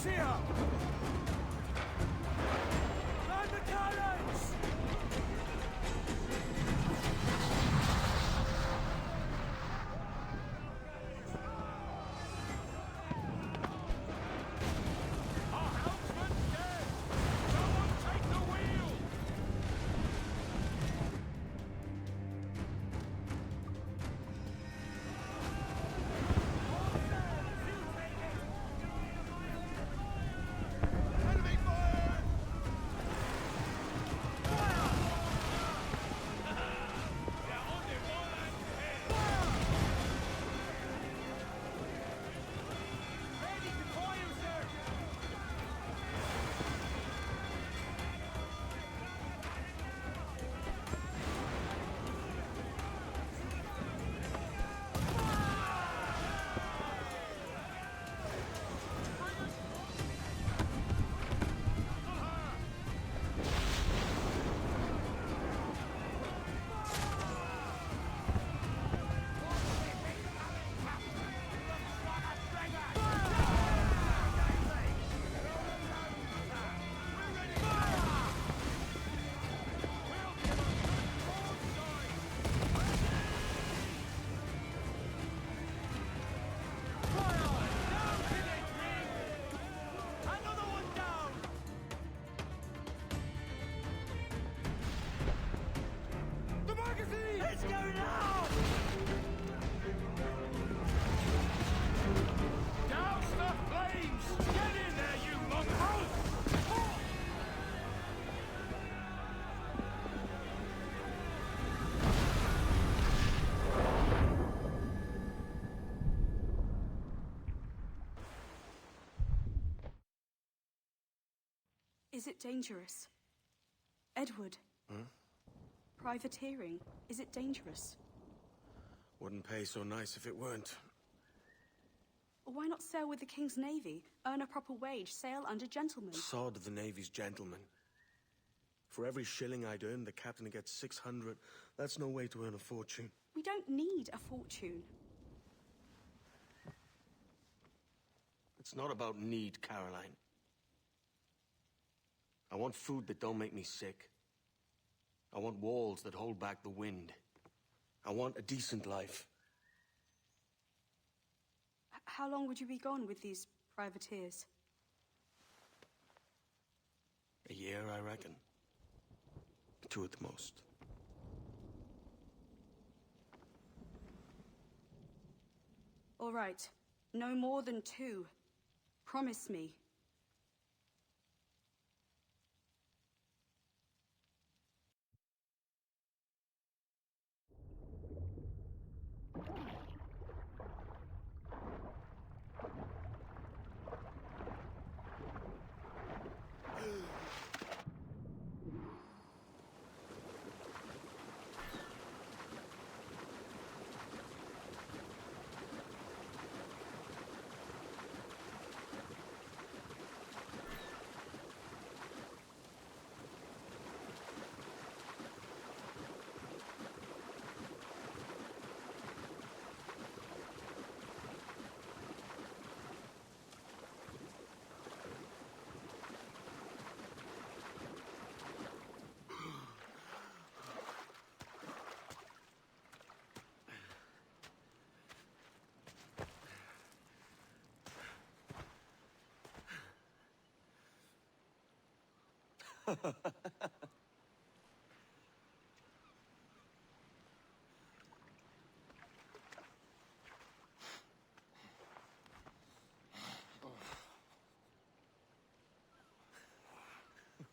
Force here! Man the cannons! Our helmsman's dead! Someone take the wheel! Enemy fire! Yeah, on it, one and head! Ready to fire, sir! Let's go now! Douse the flames! Get in there, you mongrels! Is it dangerous? Edward? Privateering, is it dangerous? Wouldn't pay so nice if it weren't. Why not sail with the King's Navy, earn a proper wage, sail under gentlemen? Sod the Navy's gentlemen. For every shilling I'd earn, the captain gets 600. That's no way to earn a fortune. We don't need a fortune. It's not about need, Caroline. I want food that don't make me sick. I want walls that hold back the wind. I want a decent life. How long would you be gone with these privateers? A year, I reckon. 2 at the most. All right. No more than 2. Promise me.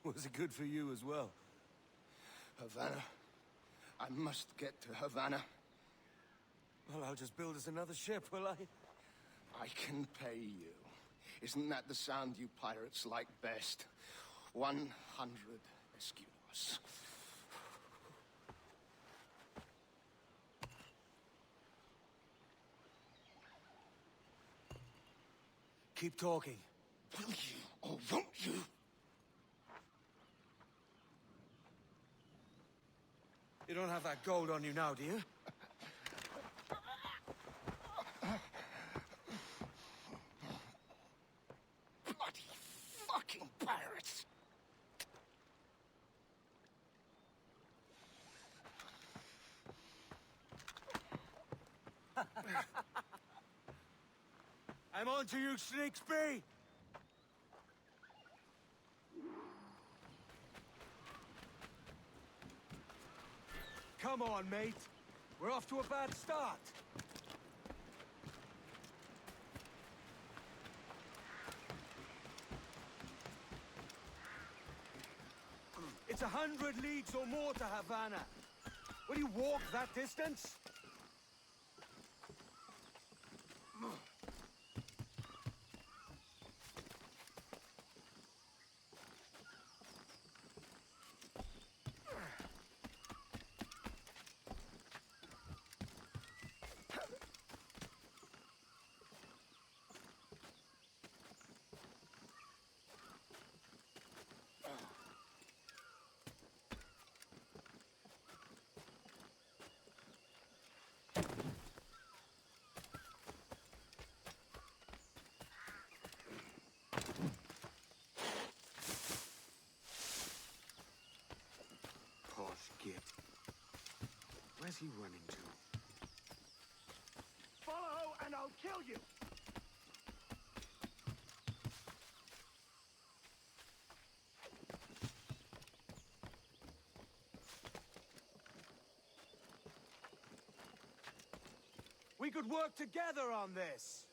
Was it good for you as well? Havana. I must get to Havana. Well, I'll just build us another ship, will I? I can pay you. Isn't that the sound you pirates like best? 100 escudos. Keep talking. Will you or won't you? You don't have that gold on you now, do you? Bloody fucking pirates! I'm on to you, Slicksby! Come on, mate. We're off to a bad start. It's 100 leagues or more to Havana. Will you walk that distance? Posh git. Where's he running to? Follow and I'll kill you! We could work together on this.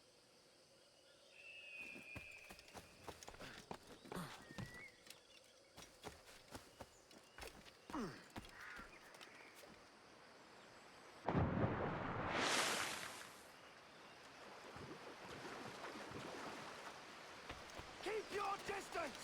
Keep your distance!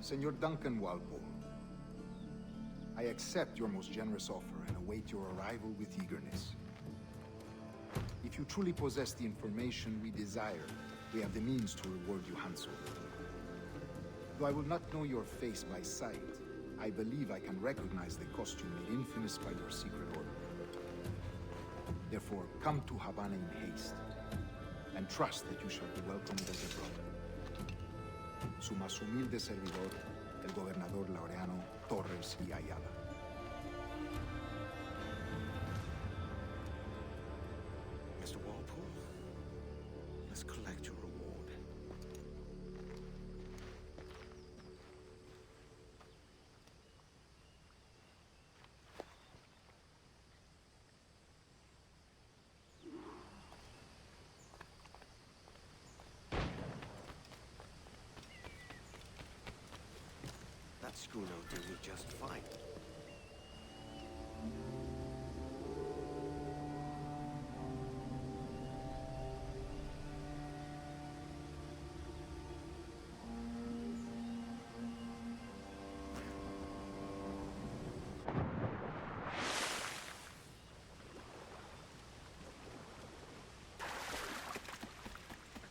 Senor Duncan Walpole, I accept your most generous offer and await your arrival with eagerness. If you truly possess the information we desire, we have the means to reward you handsomely. Though I will not know your face by sight, I believe I can recognize the costume made infamous by your secret order. Therefore, come to Havana in haste, and trust that you shall be welcomed as a brother. Su más humilde servidor, el gobernador Laureano Torres y Ayala. Mr. Walpole, let's collect your reward. That schooner will do me just fine.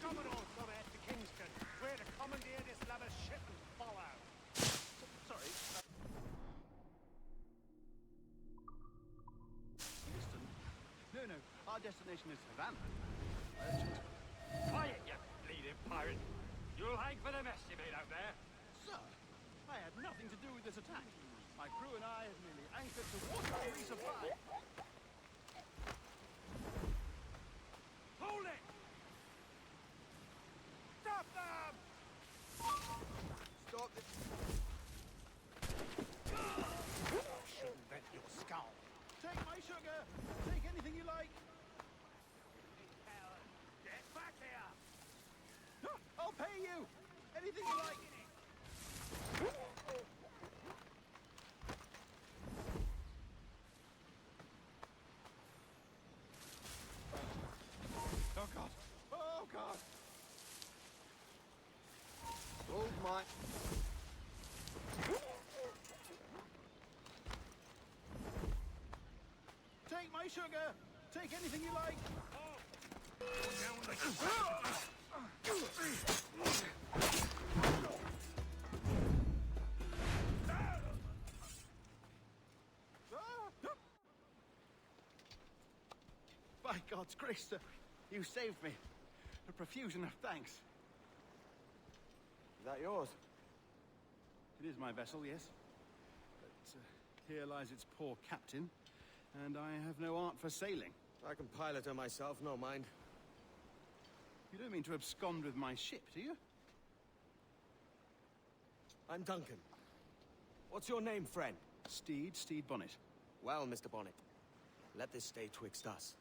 Commodore Summit to Kingston. We're to commandeer this lavish ship and follow. Sorry. Kingston? No. Our destination is Havana. Quiet, you bleeding pirate. You'll hang for the mess you made out there. Sir, I had nothing to do with this attack. My crew and I have merely anchored The wartime resupply. Hold it! Stop them! Stop it. Shouldn't vent your skull. Take my sugar. Take anything you like. Get back here! I'll pay you. Anything you like. Oh God. Oh God. Hold my... Take my sugar. Take anything you like. By God's grace, sir, you saved me. A profusion of thanks. Is that yours? It is my vessel, yes. But here lies its poor captain, and I have no art for sailing. I can pilot her myself, no mind. You don't mean to abscond with my ship, do you? I'm Duncan. What's your name, friend? Steed Bonnet. Well, Mr. Bonnet, let this stay twixt us.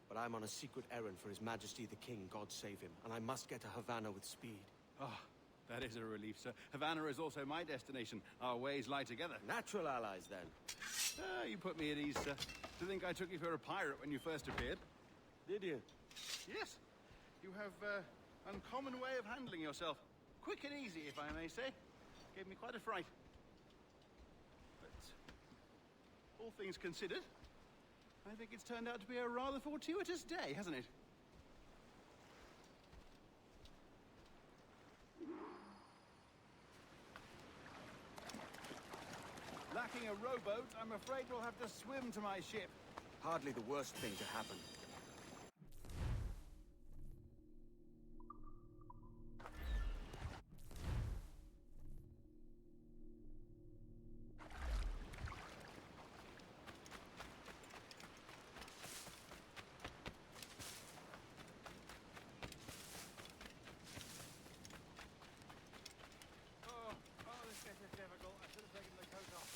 But I'm on a secret errand for His Majesty the King, God save him, and I must get to Havana with speed. Ah, that is a relief, sir. Havana is also my destination. Our ways lie together. Natural allies, then. Ah, you put me at ease, sir. To think I took you for a pirate when you first appeared. Did you? Yes. You have uncommon way of handling yourself. Quick and easy, if I may say. Gave me quite a fright. But all things considered, I think it's turned out to be a rather fortuitous day, hasn't it? Lacking a rowboat, I'm afraid we'll have to swim to my ship. Hardly the worst thing to happen. Oh, this is difficult. I should have taken the coat off.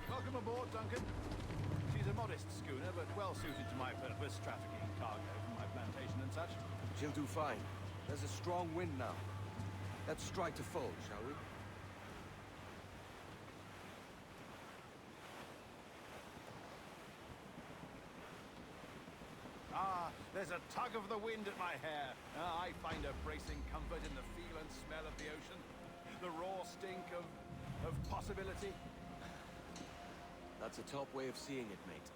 Welcome aboard, Duncan. She's a modest schooner, but well suited to my purpose, trafficking cargo from my plantation and such. She'll do fine. There's a strong wind now. Let's strike to full, shall we? Ah, there's a tug of the wind at my hair. I find a bracing comfort in the feel and smell of the ocean. The raw stink of possibility. That's a top way of seeing it, mate.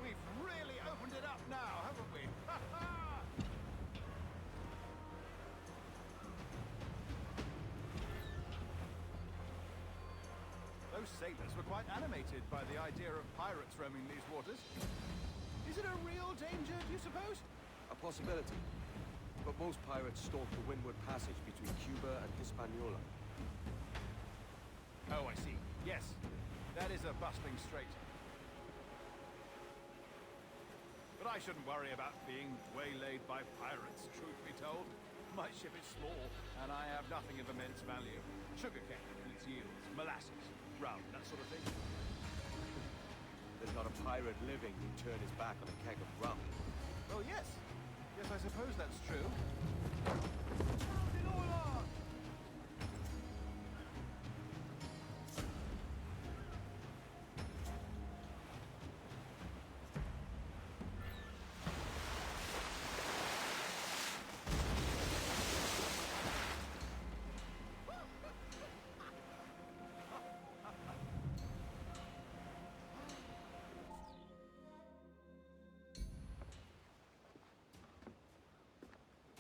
We've really opened it up now, haven't we? Those most sailors were quite animated by the idea of pirates roaming these waters. Is it a real danger, do you suppose? A possibility. But most pirates stalk the windward passage between Cuba and Hispaniola. Oh, I see. Yes, that is a bustling strait. But I shouldn't worry about being waylaid by pirates, truth be told. My ship is small, and I have nothing of immense value. Sugarcane and its yields, molasses, rum, that sort of thing. There's not a pirate living who'd turn his back on a keg of rum. Oh, yes. Yes, I suppose that's true.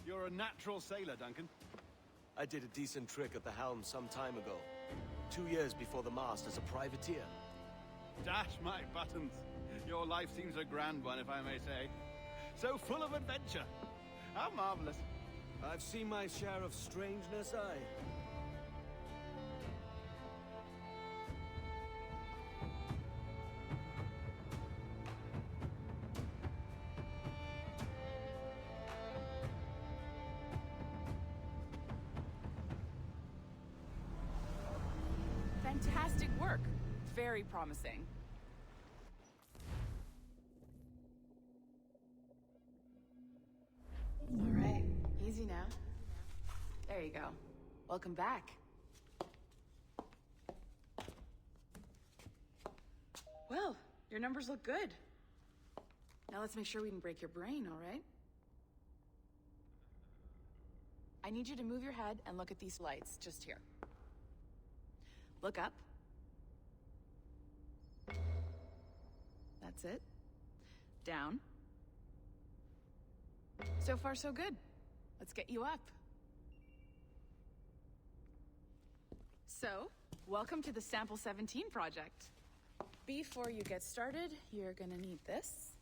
You're a natural sailor, Duncan. I did a decent trick at the helm some time ago. 2 years before the mast as a privateer. Dash my buttons. Your life seems a grand one, if I may say. So full of adventure. How marvelous. I've seen my share of strangeness, aye. Fantastic work. Very promising. All right, easy now. There you go. Welcome back. Well, your numbers look good. Now let's make sure we can break your brain, all right? I need you to move your head and look at these lights just here. Look up. That's it. Down. So far, so good. Let's get you up. So, welcome to the Sample 17 project. Before you get started, you're gonna need this.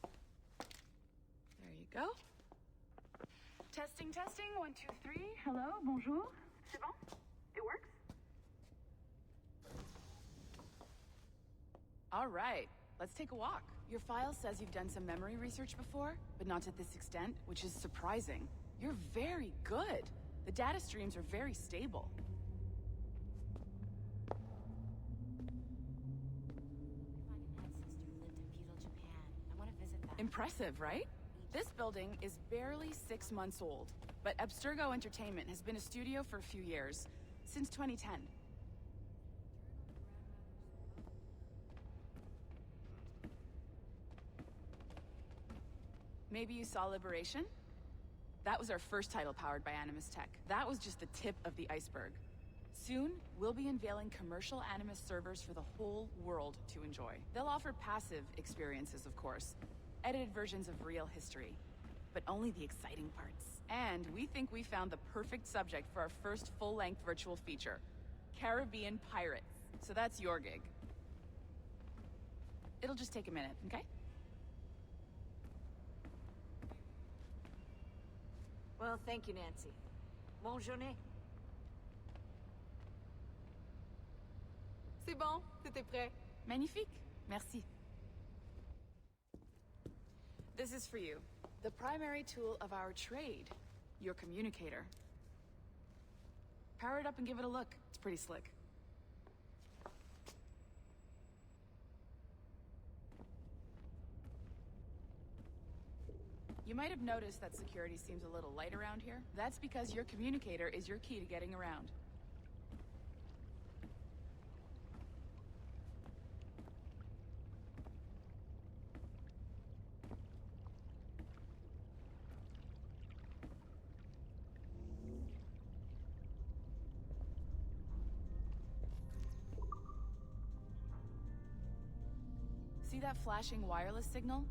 There you go. Testing, testing, 1, 2, 3. Hello, bonjour. C'est bon? It works? All right, let's take a walk. Your file says you've done some memory research before, but not to this extent, which is surprising. You're very good. The data streams are very stable. Impressive, right? This building is barely 6 months old, but Abstergo Entertainment has been a studio for a few years, since 2010. Maybe you saw Liberation? That was our first title powered by Animus Tech. That was just the tip of the iceberg. Soon, we'll be unveiling commercial Animus servers for the whole world to enjoy. They'll offer passive experiences, of course, edited versions of real history, but only the exciting parts. And we think we found the perfect subject for our first full-length virtual feature, Caribbean Pirates. So that's your gig. It'll just take a minute, okay? Well, thank you, Nancy. Bonne journée. C'est bon, c'était prêt. Magnifique. Merci. This is for you. The primary tool of our trade, your communicator. Power it up and give it a look. It's pretty slick. You might have noticed that security seems a little light around here. That's because your communicator is your key to getting around. See that flashing wireless signal?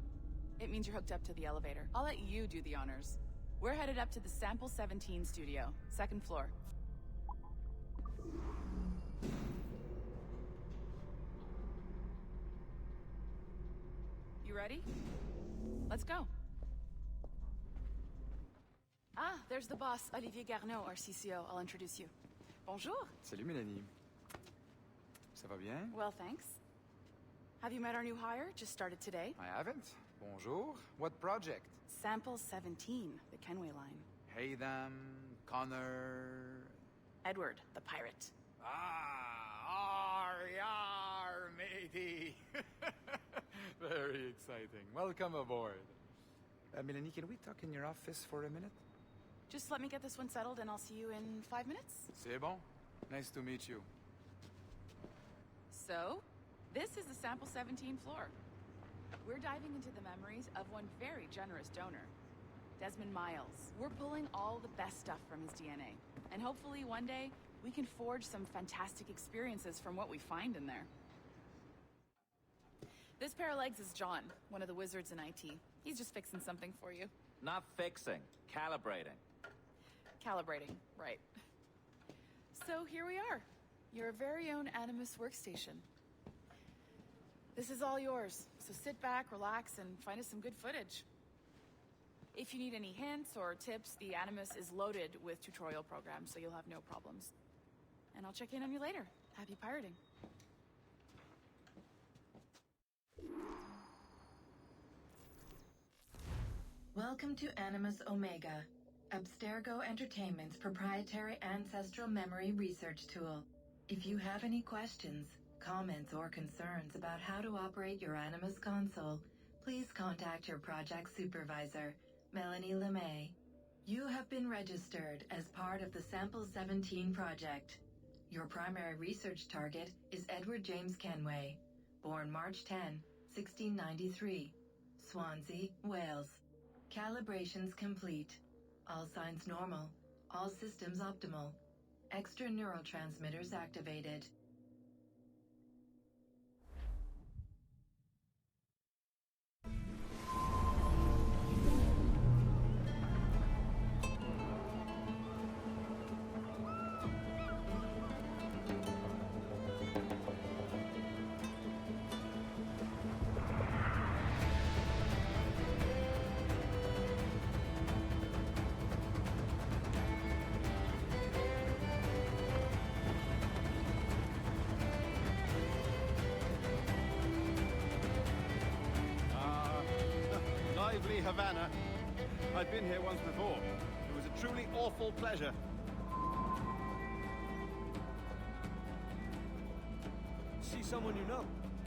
It means you're hooked up to the elevator. I'll let you do the honors. We're headed up to the Sample 17 studio, 2nd floor. ready? Let's go. Ah, there's the boss, Olivier Garneau, our CCO. I'll introduce you. Bonjour. Salut Mélanie. Ça va bien? Well, thanks. Have you met our new hire? Just started today. I haven't. Bonjour. What project? Sample 17, the Kenway line. Haytham, Connor... Edward, the pirate. Ah, yar, matey. Very exciting. Welcome aboard. Mélanie, can we talk in your office for a minute? Just let me get this one settled and I'll see you in 5 minutes. C'est bon. Nice to meet you. So, this is the Sample 17 floor. We're diving into the memories of one very generous donor, Desmond Miles. We're pulling all the best stuff from his DNA. And hopefully one day, we can forge some fantastic experiences from what we find in there. This pair of legs is John, one of the wizards in IT. He's just fixing something for you. Not fixing, calibrating. Calibrating, right. So here we are, your very own Animus workstation. This is all yours, so sit back, relax, and find us some good footage. If you need any hints or tips, the Animus is loaded with tutorial programs, so you'll have no problems. And I'll check in on you later. Happy pirating. Welcome to Animus Omega, Abstergo Entertainment's proprietary ancestral memory research tool. If you have any questions, comments, or concerns about how to operate your Animus console, please contact your project supervisor, Melanie LeMay. You have been registered as part of the Sample 17 project. Your primary research target is Edward James Kenway, born March 10, 1693, Swansea, Wales. Calibrations complete. All signs normal. All systems optimal. Extra neurotransmitters activated. Lively Havana. I've been here once before. It was a truly awful pleasure. See someone you know?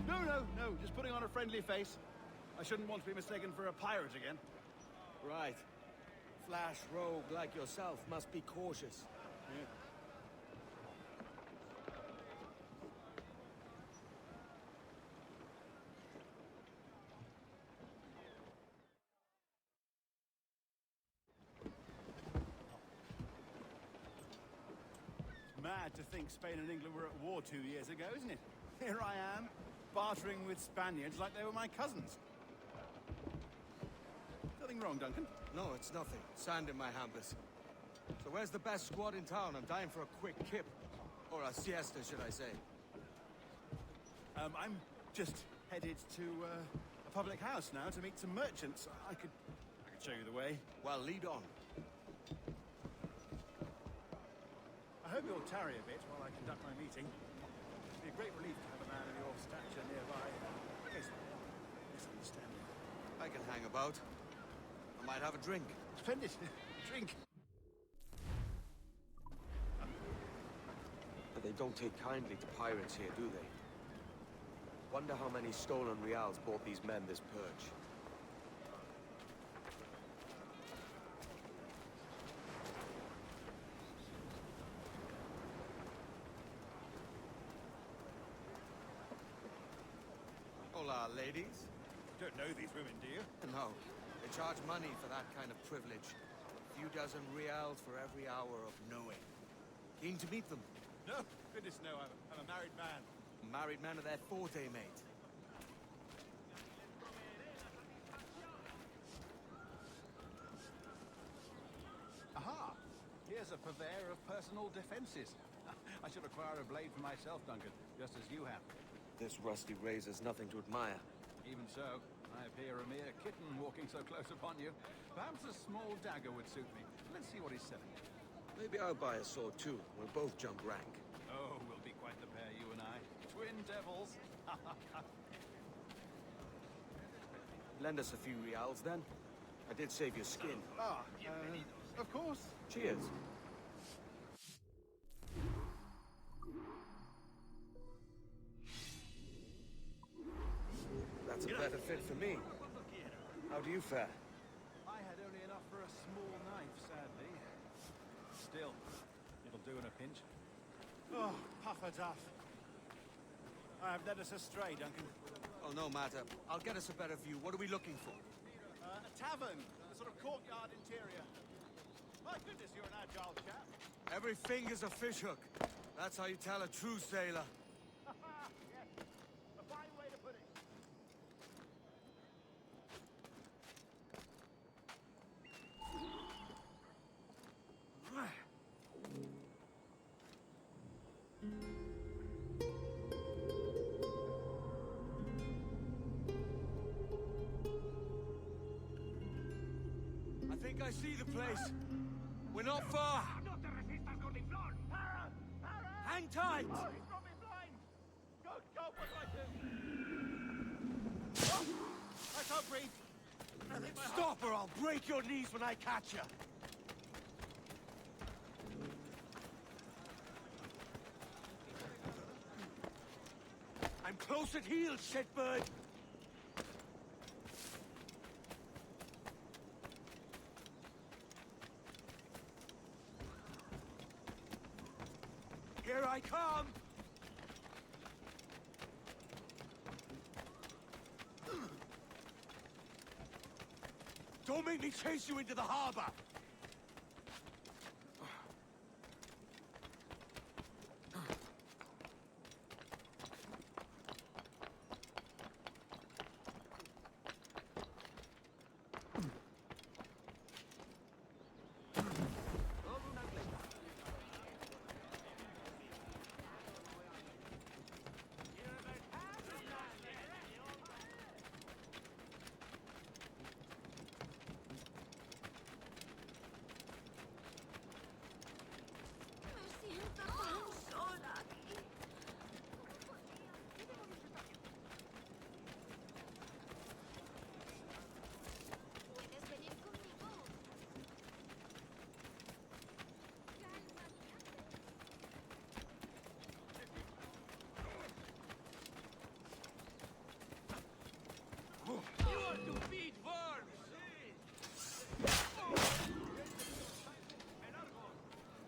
No. Just putting on a friendly face. I shouldn't want to be mistaken for a pirate again. Right. Flash rogue like yourself must be cautious. Yeah. Mad to think Spain and England were at war 2 years ago, isn't it? Here I am, bartering with Spaniards like they were my cousins. Nothing wrong, Duncan? No, it's nothing. Sand in my hampers. So where's the best squad in town? I'm dying for a quick kip. Or a siesta, should I say. I'm just headed to a public house now to meet some merchants. I could show you the way. Well, lead on. I hope you'll tarry a bit while I conduct my meeting. It'd be a great relief to have a man of your stature nearby. In case of misunderstanding. I can hang about. I might have a drink. Splendid. Drink. But they don't take kindly to pirates here, do they? Wonder how many stolen reals bought these men this purge. Hola, ladies. Don't know these women, do you? No. They charge money for that kind of privilege. A few dozen reals for every hour of knowing. Keen to meet them? No, goodness no, I'm a married man. Married men are their forte, mate. Aha! Here's a purveyor of personal defenses. I should acquire a blade for myself, Duncan, just as you have. This rusty razor's nothing to admire. Even so, I appear a mere kitten walking so close upon you. Perhaps a small dagger would suit me. Let's see what he's selling. Maybe I'll buy a sword too. We'll both jump rank. Oh, we'll be quite the pair, you and I. Twin devils. Lend us a few reals then. I did save your skin. Of course. Cheers. That's a better fit for me. How do you fare? I had only enough for a small knife, sadly. Still, it'll do in a pinch. Oh, puffer duff. I have led us astray, Duncan. Oh, no matter. I'll get us a better view. What are we looking for? A tavern, a sort of courtyard interior. My goodness, you're an agile chap. Every finger's a fishhook. That's how you tell a true sailor. Yes, a fine way to put it. I think I see the place. We're not far. Hang tight! Oh, he's got me blind! Go, what do I do? Oh, I can't breathe. I think my Stop or I'll break your knees when I catch you. I'm close at heel, shitbird. Here I come! Don't make me chase you into the harbor!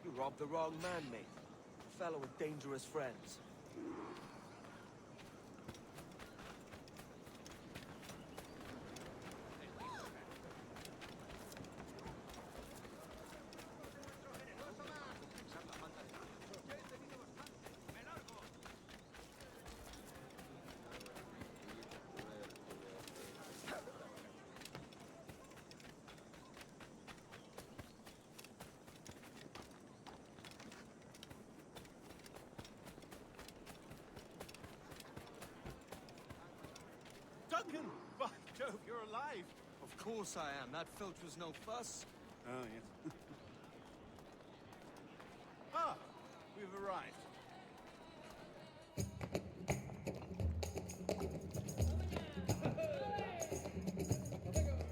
You robbed the wrong man, mate. A fellow with dangerous friends. Duncan! By Jove, you're alive! Of course I am. That filch was no fuss. Oh, yes. Ah, we've arrived.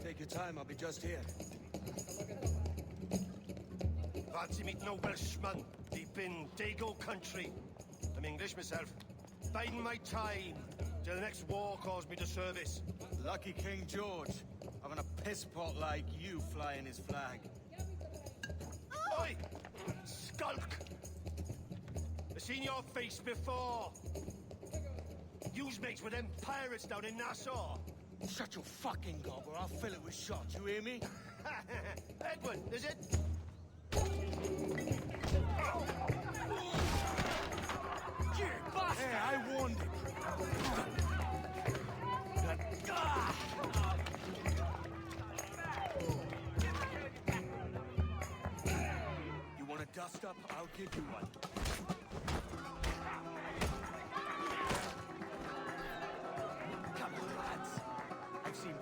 Take your time, I'll be just here. Fancy meeting no Welshman deep in Dago country. I'm English myself. Biding my time till the next war calls me to service. Lucky King George, having a piss pot like you flying his flag. Oi! Skulk! I've seen your face before. You's mates with them pirates down in Nassau. Shut your fucking gob or I'll fill it with shots, you hear me? Edward, is it? You bastard! Hey, I warned him. You want a dust up? I'll give you one. Come on, lads. I've seen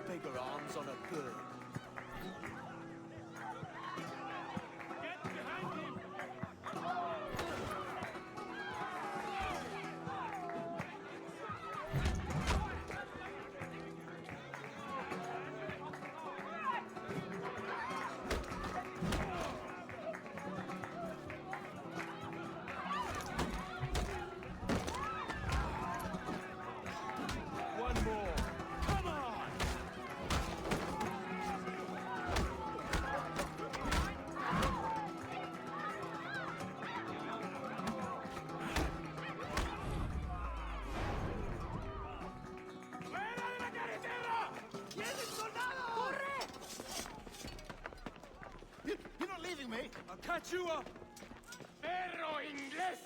patch you up! ¡Perro inglés!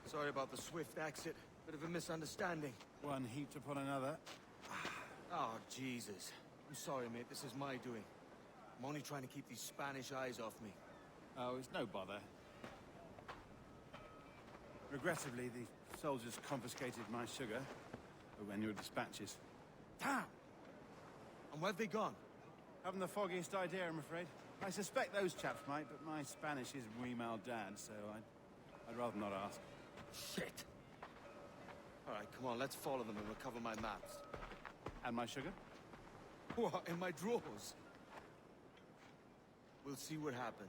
Sorry about the swift exit. Bit of a misunderstanding. One heaped upon another. Oh, Jesus. I'm sorry, mate. This is my doing. I'm only trying to keep these Spanish eyes off me. Oh, it's no bother. Regrettably, the soldiers confiscated my sugar when your dispatches. Damn! And where've they gone? Haven't the foggiest idea, I'm afraid. I suspect those chaps might, but my Spanish is muy mal dad, so I'd rather not ask. Shit! All right, come on, let's follow them and recover my maps. And my sugar? What, in my drawers? We'll see what happens.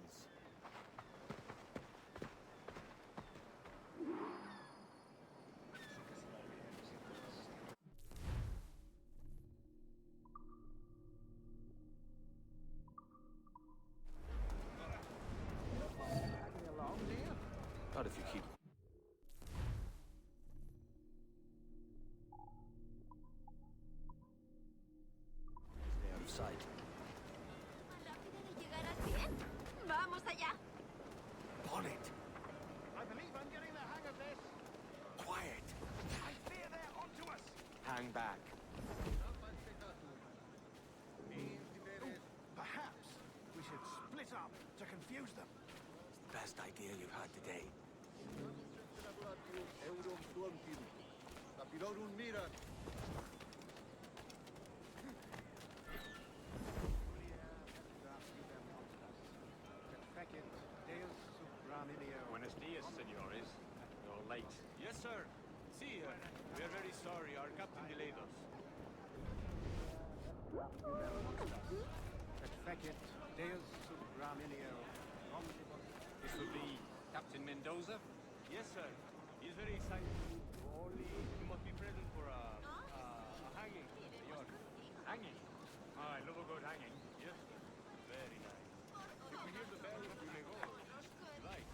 Not if you keep... Stay out of sight. ¡Vamos allá! Bonnet! I believe I'm getting the hang of this. Quiet! I fear they're onto us. Hang back. Perhaps we should split up to confuse them. It's the best idea you've had today. Buenos dias, senores. You're late. Yes, sir. See, we are very sorry. Our captain delayed us. Perfect. Deus Subramilio. This would be Captain Mendoza? Yes, sir. He's very excited. Only you must be present for a hanging, senor. Hanging? I love a good hanging. Yes, sir. Very nice. If we hear the bell, we may go. Right.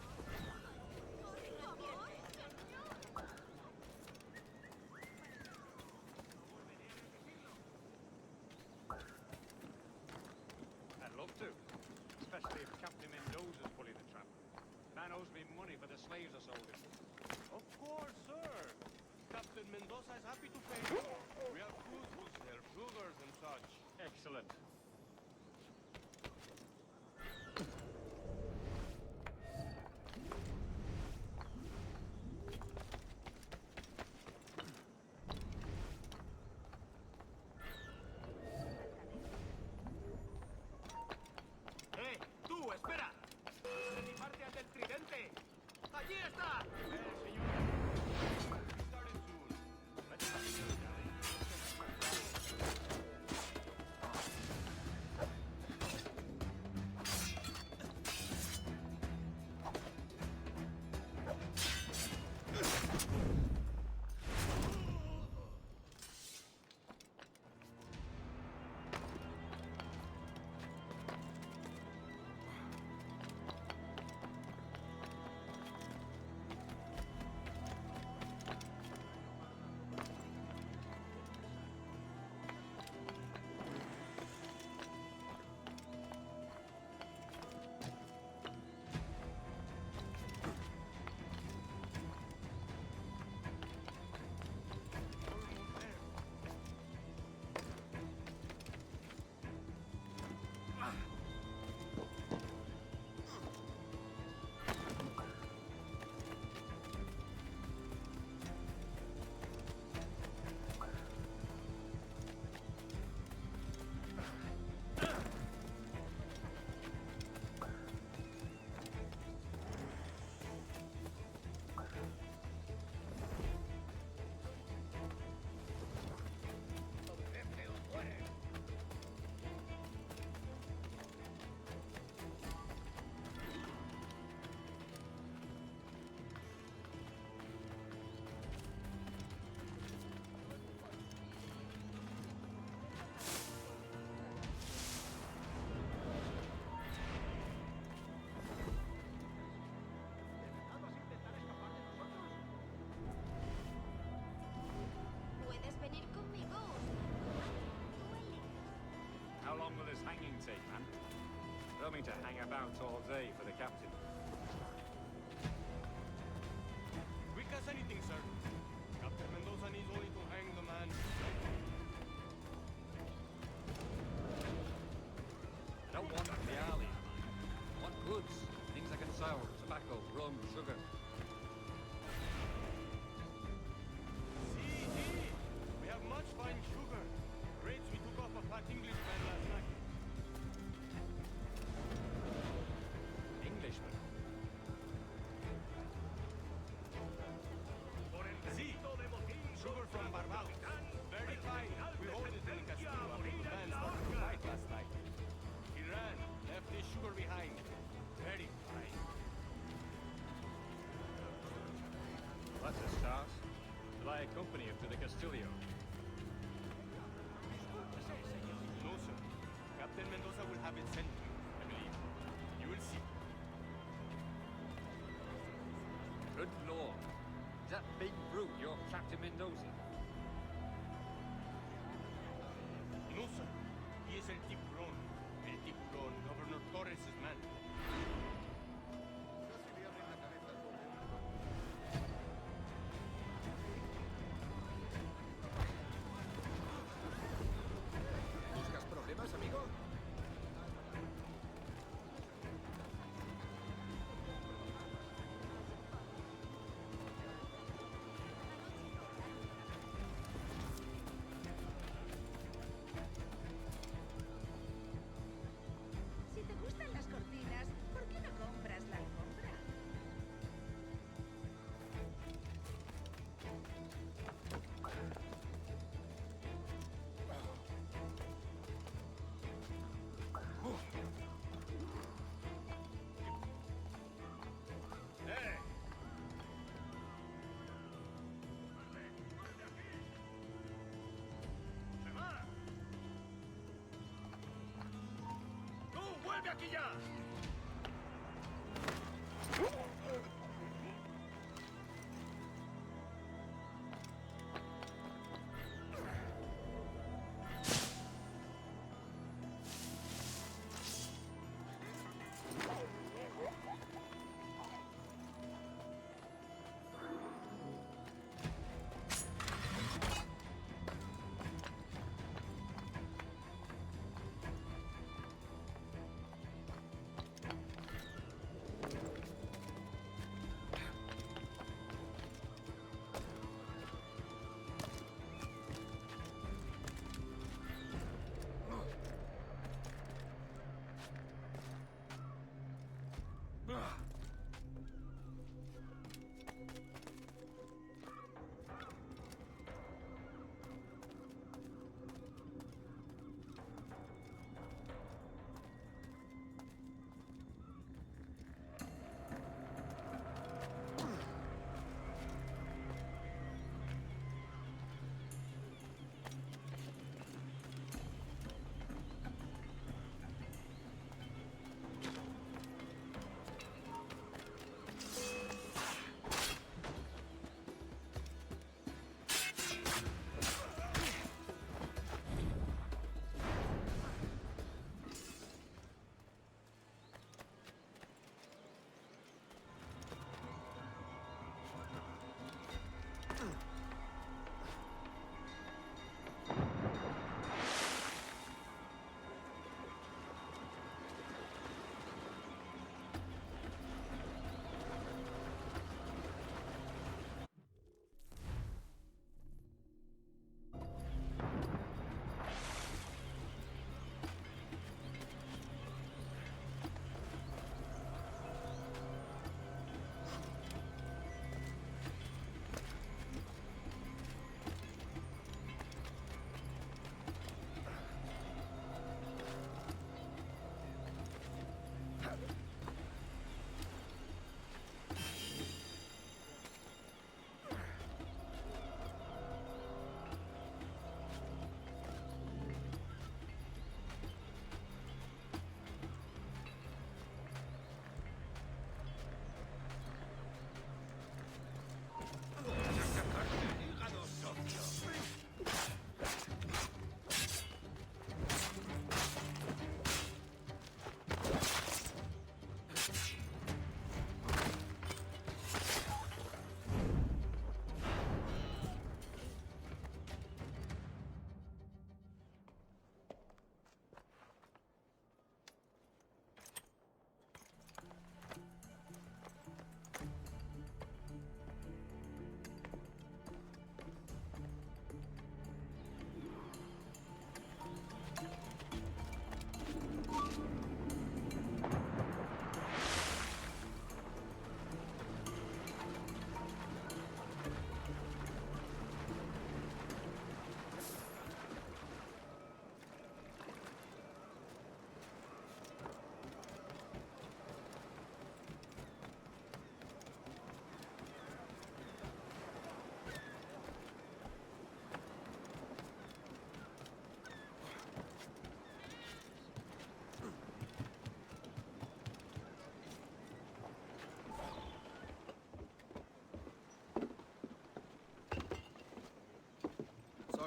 I'd love to. Especially if Captain Mendoza's pulling the trap. Man owes me money for the slaves I sold him. Of course, sir. Captain Mendoza is happy to pay you. We have foods to sell, sugars and such. Excellent. ¡Tú, espera! ¡Animarte ante el tridente! ¡Allí está! will this hanging take, man? I don't mean to hang about all day for the captain. Quick as anything, sir. Captain Mendoza needs only to hang the man. I don't want the alley. I want goods. Things I can sell. Tobacco, rum, sugar. See, we have much fine sugar. Rates we took off a fat Englishman last night. Englishman? See, sugar from Barbados. Very fine. We hold it in Castillo after the man started to fight last night. He ran, left his sugar behind. Very fine. That's a start. Will I accompany him to the Castillo? No, sir. Captain Mendoza will have it sent to you, I believe. You will see. Good lord. Is that big brute your Captain Mendoza? No, sir. He is El Tiburon. El Tiburon, Governor Torres' man. ¿Buscas problemas, amigo? Si te gustan las cortinas, ¿por qué no compras la alfombra? ¡Tú, vuelve aquí ya!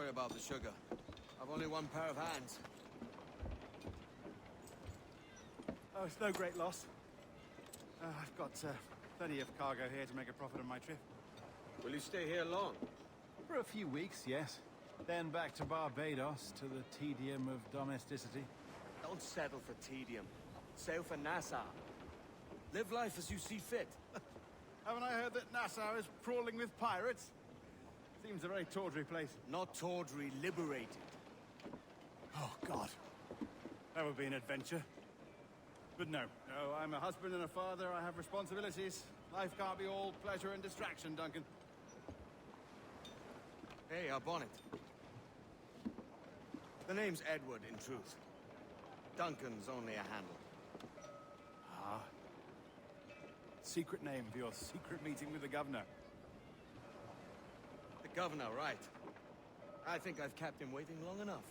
Sorry about the sugar. I've only one pair of hands. Oh, it's no great loss. I've got plenty of cargo here to make a profit on my trip. Will you stay here long? For a few weeks, yes. Then back to Barbados, to the tedium of domesticity. Don't settle for tedium. Sail for Nassau. Live life as you see fit. Haven't I heard that Nassau is crawling with pirates? Seems a very tawdry place. Not tawdry, liberated. Oh, God. That would be an adventure. But no, I'm a husband and a father. I have responsibilities. Life can't be all pleasure and distraction, Duncan. Hey, our bonnet. The name's Edward, in truth. Duncan's only a handle. Ah. Secret name for your secret meeting with the governor. The governor, right. I think I've kept him waiting long enough.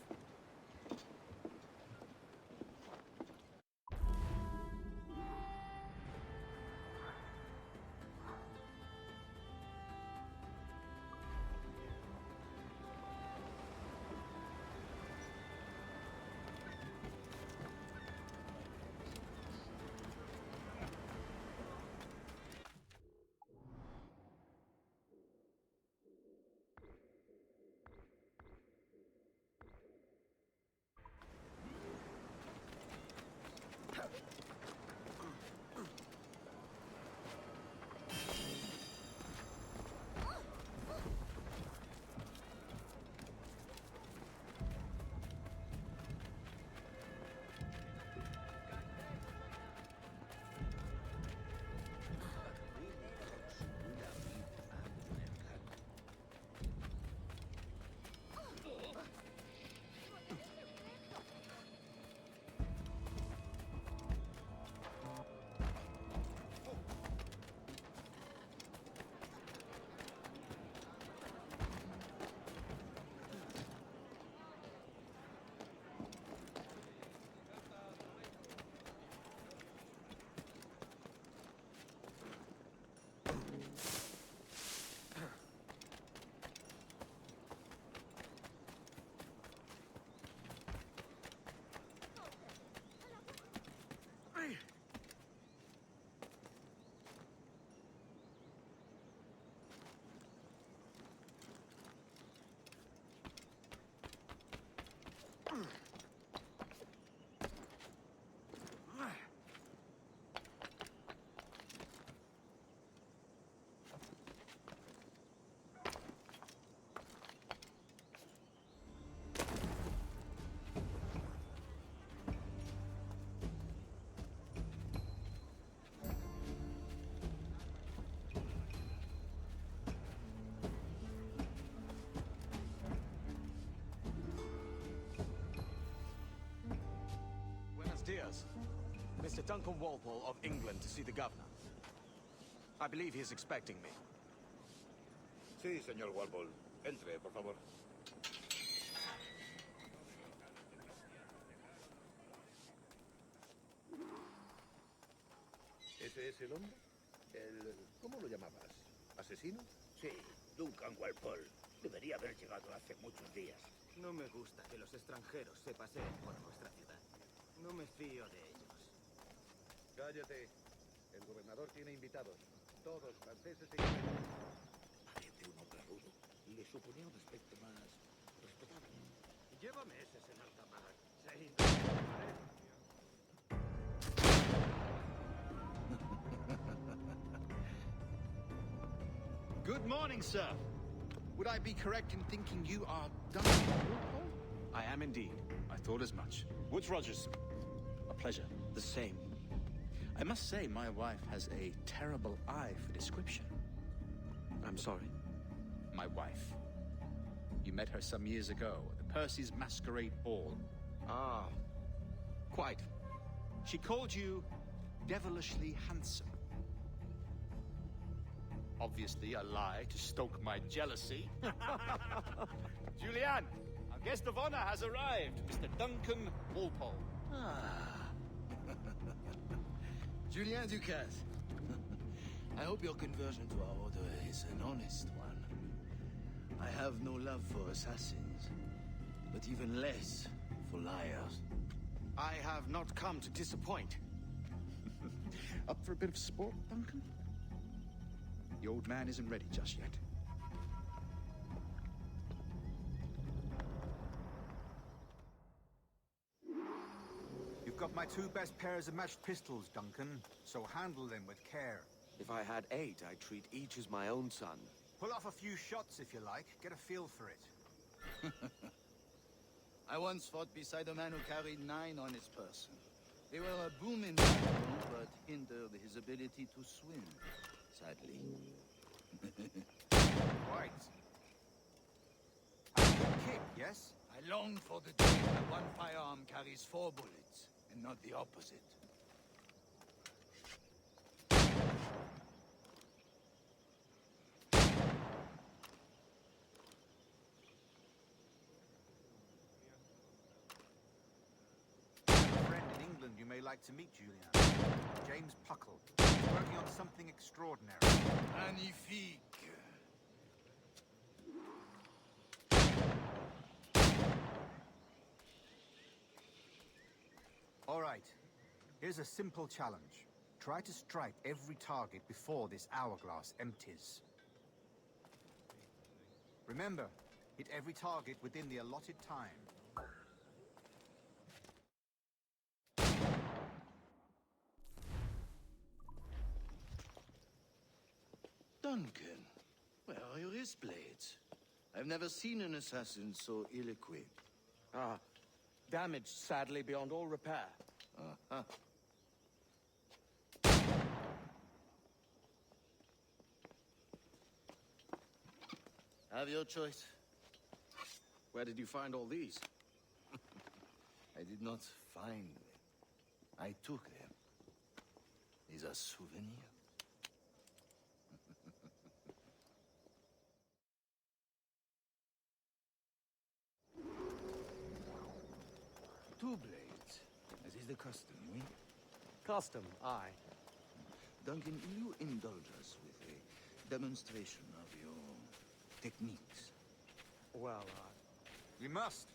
Diaz. Mr. Duncan Walpole of England to see the governor. I believe he is expecting me. Sí, señor Walpole. Entre, por favor. ¿Ese es el hombre? ¿Cómo lo llamabas? ¿Asesino? Sí, Duncan Walpole. Debería haber llegado hace muchos días. No me gusta que los extranjeros se paseen por nuestra ciudad. No me fío de ellos. Cállate. El gobernador tiene invitados. Todos franceses e ingleses. Parece un hombre rudo. Le suponía un aspecto más respetable. Llévame ese, señor Tamar. Good morning, sir. Would I be correct in thinking you are Duncan Walpole? I am indeed. I thought as much. Woods Rogers. A pleasure. The same. I must say, my wife has a terrible eye for description. I'm sorry? My wife. You met her some years ago at the Percy's Masquerade Ball. Ah, quite. She called you devilishly handsome. Obviously a lie to stoke my jealousy. Julianne, our guest of honor has arrived, Mr. Duncan Walpole. Julien Ducasse. I hope your conversion to our order is an honest one. I have no love for assassins. but even less for liars. I have not come to disappoint. Up for a bit of sport, Duncan? The old man isn't ready just yet. You've got my 2 best pairs of matched pistols, Duncan, so handle them with care. If I had 8, I'd treat each as my own son. Pull off a few shots if you like. Get a feel for it. I once fought beside a man who carried 9 on his person. They were a boom in battle, but hindered his ability to swim, sadly. Right. A good kick, yes? I long for the day that one firearm carries 4 bullets, and not the opposite. You may like to meet Julian. James Puckle. He's working on something extraordinary. Magnifique. All right. Here's a simple challenge. Try to strike every target before this hourglass empties. Remember, hit every target within the allotted time. Duncan, where are your wrist blades? I've never seen an assassin so ill-equipped. Ah, damaged sadly beyond all repair. Uh-huh. Have your choice. Where did you find all these? I did not find them. I took them. These are souvenirs. Two blades, as is the custom, oui? Custom, aye. Duncan, will you indulge us with a demonstration of your techniques? Well, We must.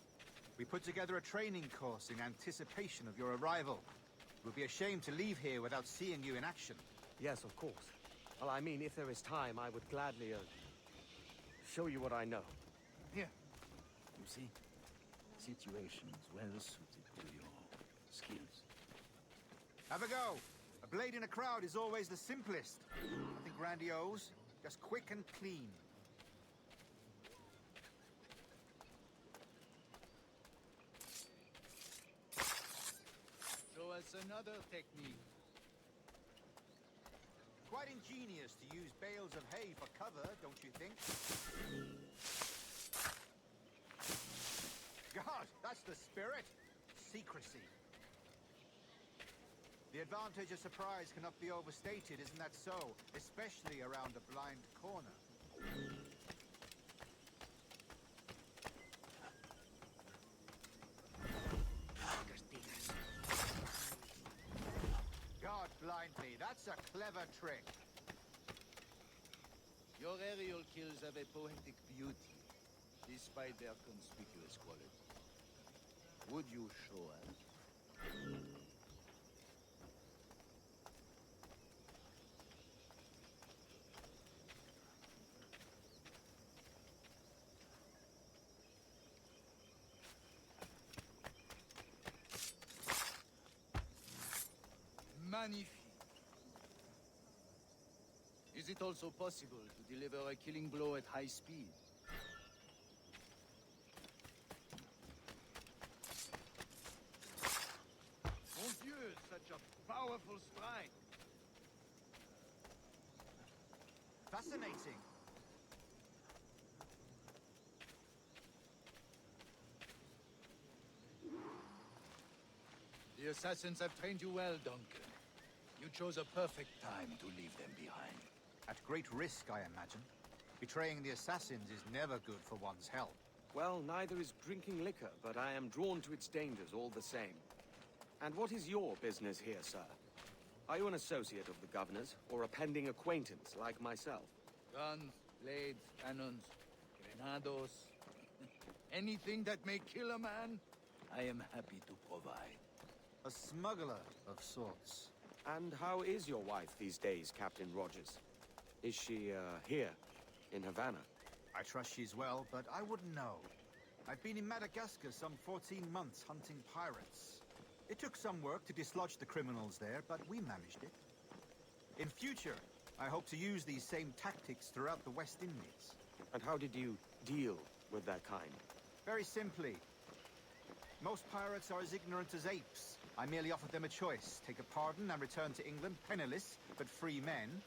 We put together a training course in anticipation of your arrival. It would be a shame to leave here without seeing you in action. Yes, of course. Well, I mean, if there is time, I would gladly show you what I know. Here. You see? Situations well suited to your skills. Have a go. A blade in a crowd is always the simplest. Nothing grandiose, just quick and clean. Show us another technique. Quite ingenious to use bales of hay for cover, don't you think? God, that's the spirit. Secrecy. The advantage of surprise cannot be overstated, isn't that so? Especially around a blind corner. God blind me, that's a clever trick. Your aerial kills have a poetic beauty, despite their conspicuous quality. Would you show us? Magnifique. Is it also possible to deliver a killing blow at high speed? Mon Dieu, such a powerful strike. Fascinating. The assassins have trained you well, Duncan. You chose a perfect time to leave them behind. At great risk, I imagine. Betraying the assassins is never good for one's health. Well, neither is drinking liquor, but I am drawn to its dangers all the same. And what is your business here, sir? Are you an associate of the governor's, or a pending acquaintance like myself? Guns, blades, cannons, grenados. anything that may kill a man, I am happy to provide. A smuggler of sorts. And how is your wife these days, Captain Rogers? Is she, here, in Havana? I trust she's well, but I wouldn't know. I've been in Madagascar some 14 months hunting pirates. It took some work to dislodge the criminals there, but we managed it. In future, I hope to use these same tactics throughout the West Indies. And how did you deal with that kind? Very simply. Most pirates are as ignorant as apes. I merely offered them a choice. Take a pardon and return to England penniless, but free men,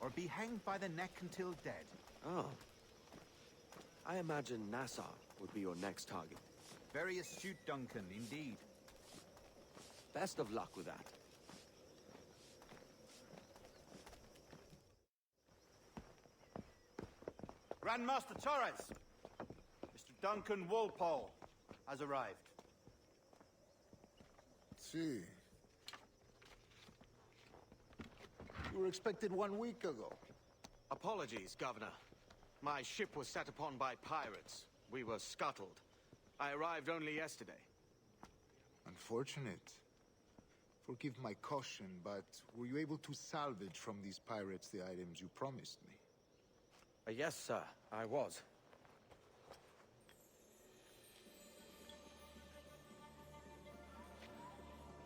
or be hanged by the neck until dead. Oh. I imagine Nassau would be your next target. Very astute, Duncan, indeed. Best of luck with that. Grandmaster Torres! Mr. Duncan Walpole has arrived. See. You were expected 1 week ago. Apologies, Governor. My ship was set upon by pirates. We were scuttled. I arrived only yesterday. Unfortunate. Forgive my caution, but were you able to salvage from these pirates the items you promised me? Yes, sir, I was.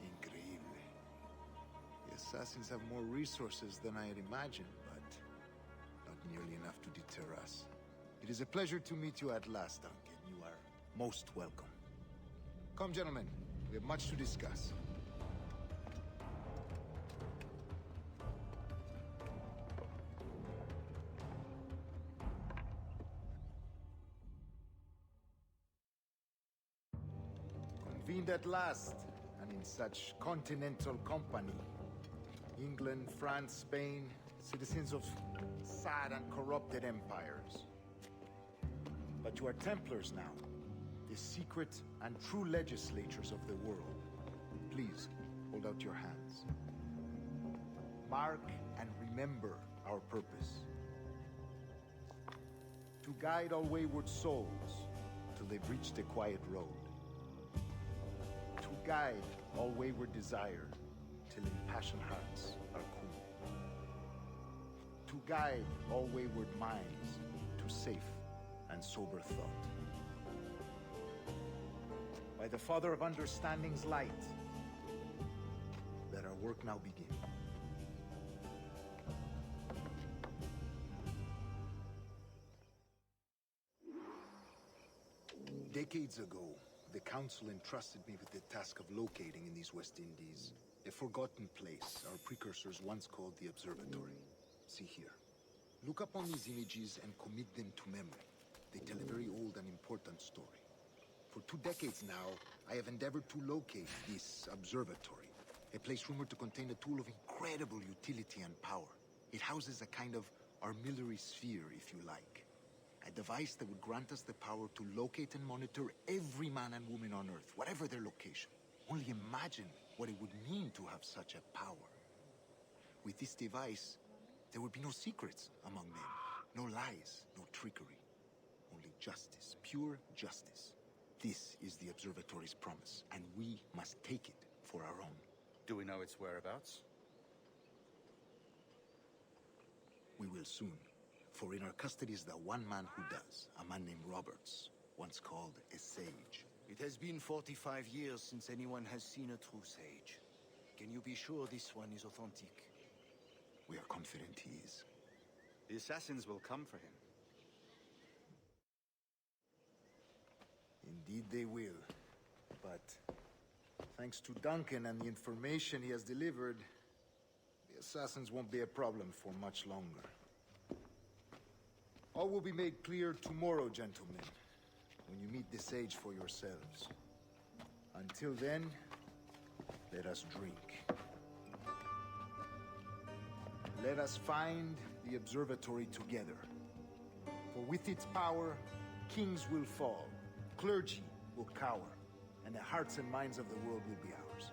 Increíble. The assassins have more resources than I had imagined, but not nearly enough to deter us. It is a pleasure to meet you at last, Duncan. You are most welcome. Come, gentlemen. We have much to discuss. Convened at last, and in such continental company. England, France, Spain, citizens of sad and corrupted empires. But you are Templars now, the secret and true legislators of the world. Please, hold out your hands. Mark and remember our purpose. To guide all wayward souls till they've reached the quiet road. To guide all wayward desire till impassioned hearts are cool. To guide all wayward minds to safe and sober thought. By the Father of Understanding's light, let our work now begin. Decades ago, the Council entrusted me with the task of locating in these West Indies a forgotten place our precursors once called the Observatory. See here. Look upon these images and commit them to memory. They tell a very old and important story. For 2 decades now, I have endeavored to locate this observatory, a place rumored to contain a tool of incredible utility and power. It houses a kind of armillary sphere, if you like. A device that would grant us the power to locate and monitor every man and woman on Earth, whatever their location. Only imagine what it would mean to have such a power. With this device, there would be no secrets among men, no lies, no trickery. Only justice, pure justice. This is the Observatory's promise, and we must take it for our own. Do we know its whereabouts? We will soon. For in our custody is the one man who does, a man named Roberts, once called a sage. It has been 45 years since anyone has seen a true sage. Can you be sure this one is authentic? We are confident he is. The assassins will come for him. Indeed they will. But thanks to Duncan and the information he has delivered, the assassins won't be a problem for much longer. All will be made clear tomorrow, gentlemen, when you meet the sage for yourselves. Until then, let us drink. Let us find the observatory together. For with its power, kings will fall, clergy will cower, and the hearts and minds of the world will be ours.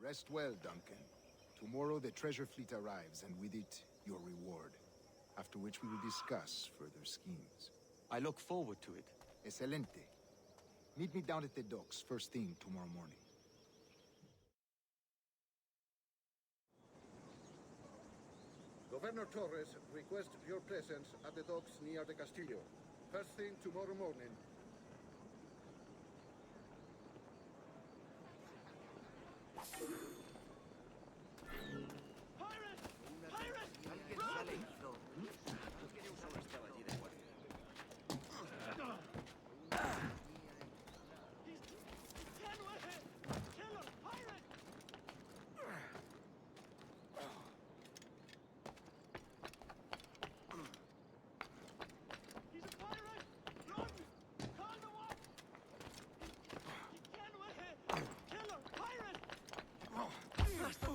Rest well, Duncan. Tomorrow the treasure fleet arrives, and with it, your reward. After which we will discuss further schemes. I look forward to it. Excelente. Meet me down at the docks first thing tomorrow morning. Governor Torres requests your presence at the docks near the Castillo. First thing tomorrow morning.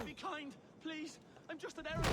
Be kind, please. I'm just an errand.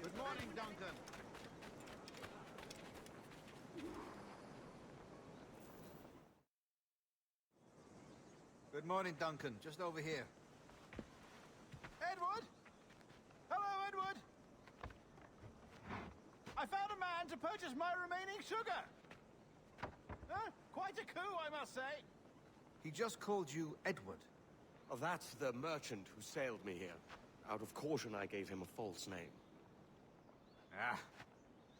Good morning, Duncan. Good morning, Duncan. Just over here. Edward? Hello, Edward. I found a man to purchase my remaining sugar. Quite a coup, I must say. He just called you Edward. Oh, that's the merchant who sailed me here. Out of caution, I gave him a false name. Ah,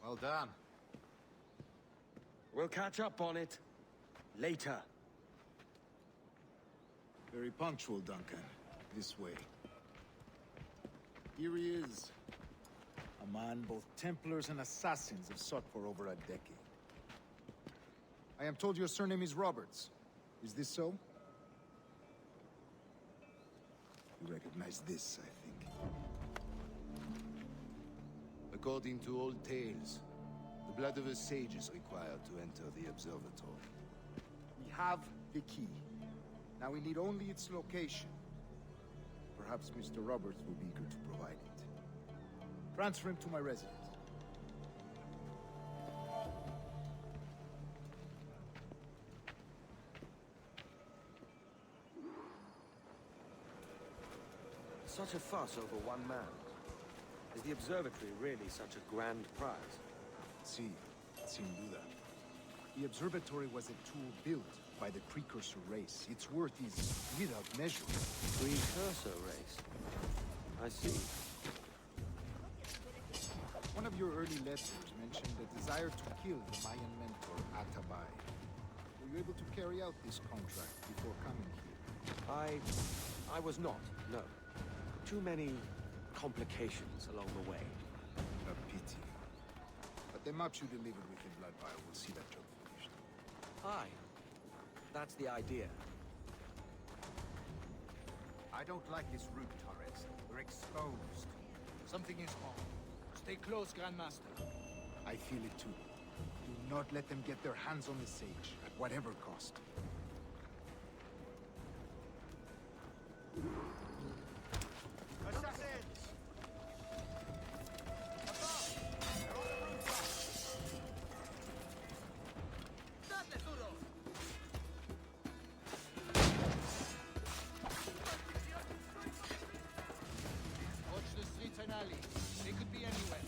well done. We'll catch up on it later. Very punctual, Duncan. This way. Here he is. A man both Templars and Assassins have sought for over a decade. I am told your surname is Roberts. Is this so? You recognize this, I think. According to old tales, the blood of a sage is required to enter the observatory. We have the key. Now we need only its location. Perhaps Mr. Roberts will be eager to provide it. Transfer him to my residence. Such a fuss over one man. Is the observatory really such a grand prize? Si, sin duda. The observatory was a tool built by the precursor race. Its worth is without measure. Precursor race? I see. One of your early letters mentioned the desire to kill the Mayan mentor, Atabay. Were you able to carry out this contract before coming here? I was not, no. Too many complications along the way. A pity. But the maps you delivered with the blood vial will see that job finished. Aye. That's the idea. I don't like this route, Torres. We're exposed. Something is wrong. Stay close, Grandmaster. I feel it too. Do not let them get their hands on the sage, at whatever cost. Assassins! Above! They're on the rooftop! Dale duro! Watch the streets and alleys. They could be anywhere.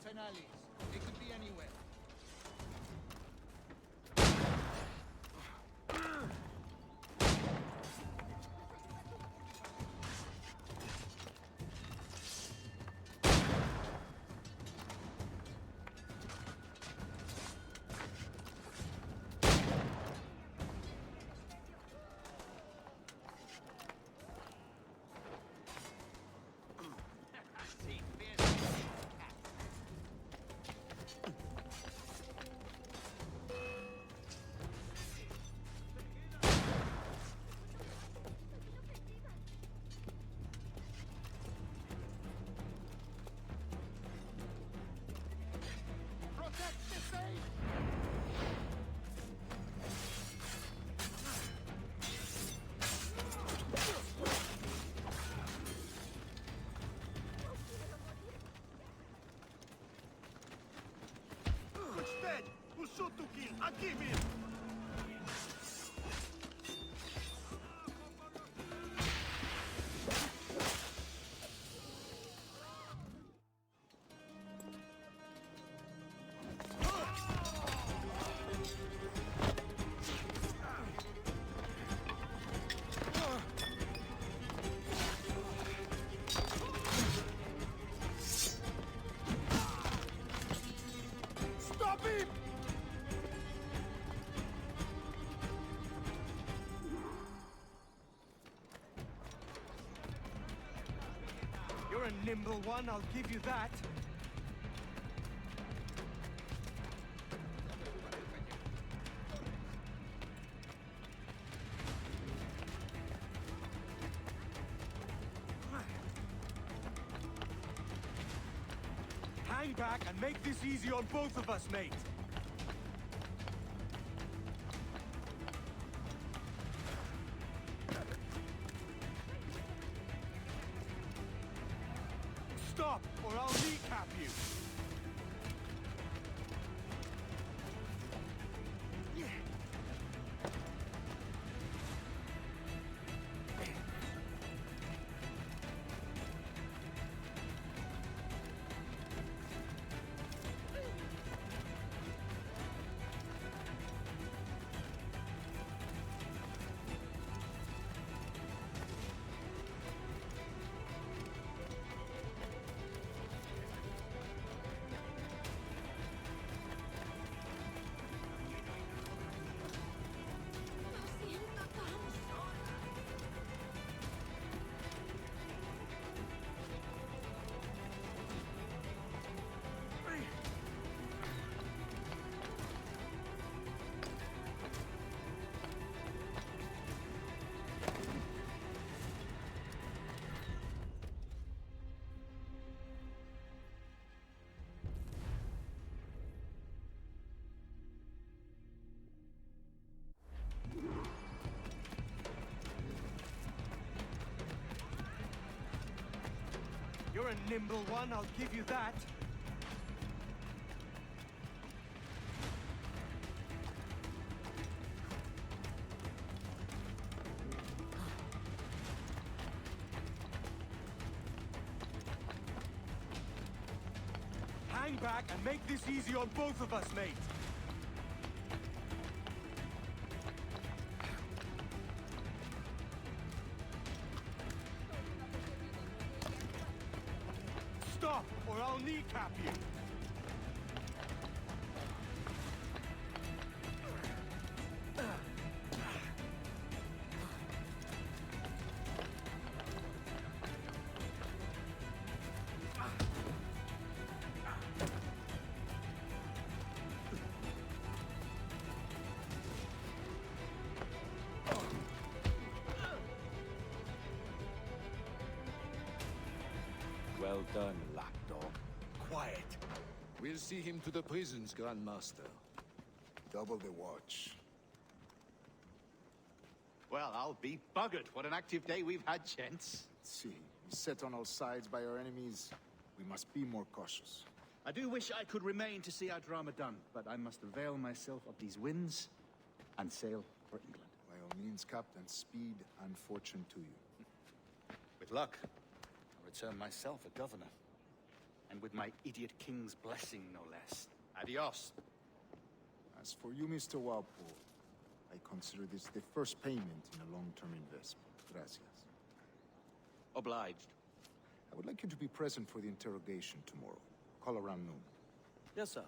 mountain alleys. They could be anywhere. Aquí mismo. Stop him! You're a nimble one, I'll give you that. Hang back and make this easy on both of us, mate. Stop, or I'll kneecap you! You're a nimble one, I'll give you that. Hang back and make this easy on both of us, mate. Stop, or I'll kneecap you! Well done, lapdog. Quiet. We'll see him to the prisons, Grandmaster. Double the watch. Well, I'll be buggered. What an active day we've had, gents. See, beset on all sides by our enemies, we must be more cautious. I do wish I could remain to see our drama done, but I must avail myself of these winds and sail for England. By all means, Captain, speed and fortune to you. With luck, I'll return myself a governor. And with my idiot king's blessing, no less. Adios. As for you, Mr. Walpole, I consider this the first payment in a long-term investment. Gracias. Obliged. I would like you to be present for the interrogation tomorrow. Call around noon. Yes, sir.